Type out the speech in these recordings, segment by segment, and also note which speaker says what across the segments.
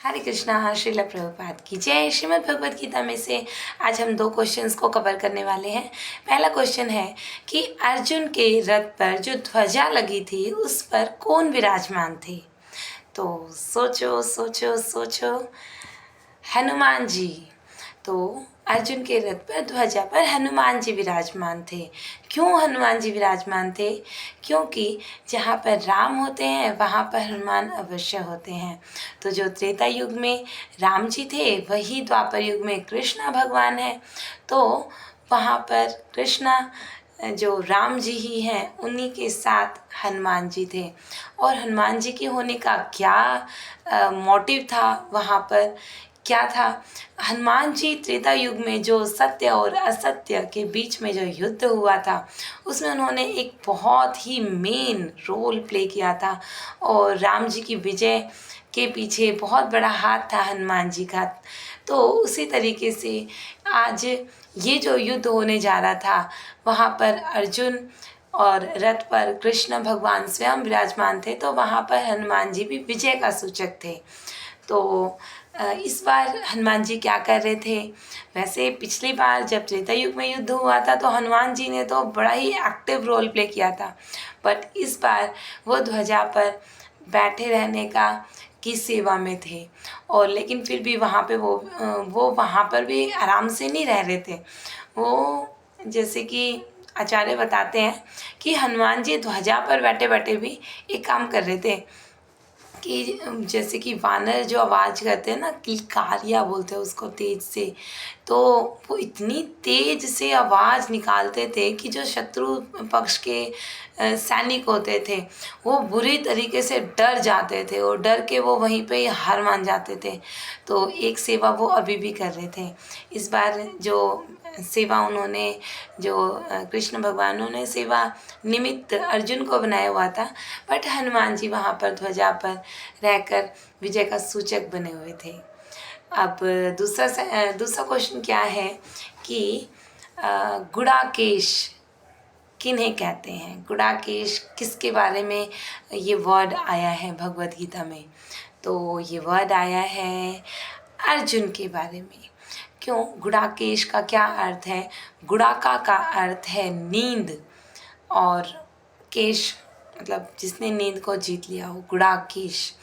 Speaker 1: हरे कृष्णा, श्रील प्रभुपाद की जय। श्रीमद् भगवद गीता में से आज हम 2 क्वेश्चंस को कवर करने वाले हैं। पहला क्वेश्चन है कि अर्जुन के रथ पर जो ध्वजा लगी थी उस पर कौन विराजमान थे। तो सोचो सोचो सोचो, हनुमान जी। तो अर्जुन के रथ पर ध्वजा पर हनुमान जी विराजमान थे। क्यों हनुमान जी विराजमान थे? क्योंकि जहाँ पर राम होते हैं वहाँ पर हनुमान अवश्य होते हैं। तो जो त्रेता युग में राम जी थे वही द्वापर युग में कृष्णा भगवान है। तो वहाँ पर कृष्णा जो राम जी ही हैं उन्हीं के साथ हनुमान जी थे। और हनुमान जी के होने का क्या मोटिव था, वहाँ पर क्या था? हनुमान जी त्रेता युग में जो सत्य और असत्य के बीच में जो युद्ध हुआ था उसमें उन्होंने एक बहुत ही मेन रोल प्ले किया था। और राम जी की विजय के पीछे बहुत बड़ा हाथ था हनुमान जी का। तो उसी तरीके से आज ये जो युद्ध होने जा रहा था वहाँ पर अर्जुन और रथ पर कृष्ण भगवान स्वयं विराजमान थे, तो वहाँ पर हनुमान जी भी विजय का सूचक थे। तो इस बार हनुमान जी क्या कर रहे थे? वैसे पिछली बार जब त्रेता युग में युद्ध हुआ था तो हनुमान जी ने तो बड़ा ही एक्टिव रोल प्ले किया था, बट इस बार वो ध्वजा पर बैठे रहने की सेवा में थे। और लेकिन फिर भी वहाँ पे वो वहाँ पर भी आराम से नहीं रह रहे थे। वो जैसे कि आचार्य बताते हैं कि हनुमान जी ध्वजा पर बैठे बैठे भी एक काम कर रहे थे कि जैसे कि वानर जो आवाज़ करते हैं ना, किलकारिया बोलते हैं उसको तेज से, तो वो इतनी तेज से आवाज़ निकालते थे कि जो शत्रु पक्ष के सैनिक होते थे वो बुरी तरीके से डर जाते थे और डर के वो वहीं पे हार मान जाते थे। तो एक सेवा वो अभी भी कर रहे थे। इस बार जो सेवा उन्होंने जो कृष्ण भगवानों ने सेवा निमित्त अर्जुन को बनाया हुआ था, बट हनुमान जी वहाँ पर ध्वजा पर रहकर विजय का सूचक बने हुए थे। अब दूसरा क्वेश्चन क्या है कि गुड़ाकेश किन्हें कहते हैं? गुड़ाकेश किसके बारे में ये वर्ड आया है भगवद गीता में? तो ये वर्ड आया है अर्जुन के बारे में। क्यों? गुड़ाकेश का क्या अर्थ है? गुड़ाका का अर्थ है नींद, और केश मतलब जिसने नींद को जीत लिया हो, गुड़ाकेश।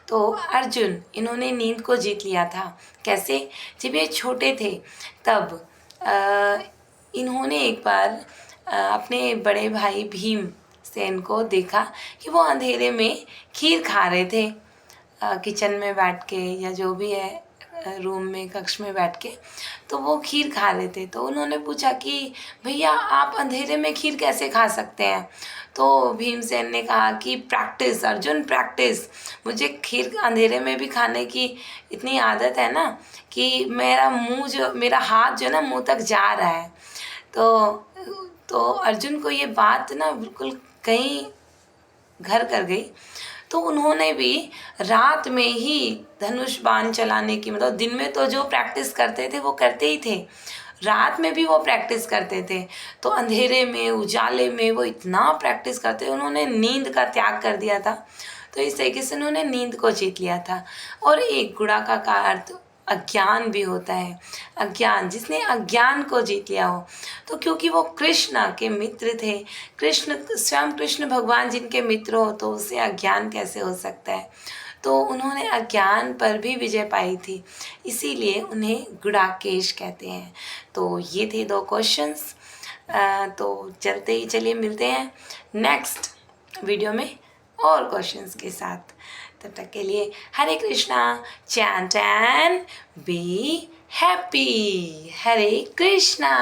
Speaker 1: तो अर्जुन इन्होंने नींद को जीत लिया था। कैसे? जब ये छोटे थे तब इन्होंने एक बार अपने बड़े भाई भीम सेन को देखा कि वो अंधेरे में खीर खा रहे थे, किचन में बैठ के या जो भी है रूम में कक्ष में बैठ के, तो वो खीर खा रहे थे। तो उन्होंने पूछा कि भैया आप अंधेरे में खीर कैसे खा सकते हैं? तो भीमसेन ने कहा कि प्रैक्टिस अर्जुन, प्रैक्टिस। मुझे खीर अंधेरे में भी खाने की इतनी आदत है ना कि मेरा हाथ जो ना मुंह तक जा रहा है। तो अर्जुन को ये बात ना बिल्कुल कहीं घर कर गई। तो उन्होंने भी रात में ही धनुष बाण चलाने की, मतलब दिन में तो जो प्रैक्टिस करते थे वो करते ही थे, रात में भी वो प्रैक्टिस करते थे। तो अंधेरे में उजाले में वो इतना प्रैक्टिस करते, उन्होंने नींद का त्याग कर दिया था। तो इस तरीके से उन्होंने नींद को जीत लिया था। और एक गुड़ाका का अर्थ अज्ञान भी होता है। अज्ञान, जिसने अज्ञान को जीत लिया हो। तो क्योंकि वो कृष्ण के मित्र थे, स्वयं कृष्ण भगवान जिनके मित्र हो तो उससे अज्ञान कैसे हो सकता है? तो उन्होंने अज्ञान पर भी विजय पाई थी, इसीलिए उन्हें गुड़ाकेश कहते हैं। तो ये थे 2 क्वेश्चंस। तो चलिए मिलते हैं नेक्स्ट वीडियो में और क्वेश्चंस के साथ। तब तक के लिए Hare Krishna, chant and be happy. Hare Krishna.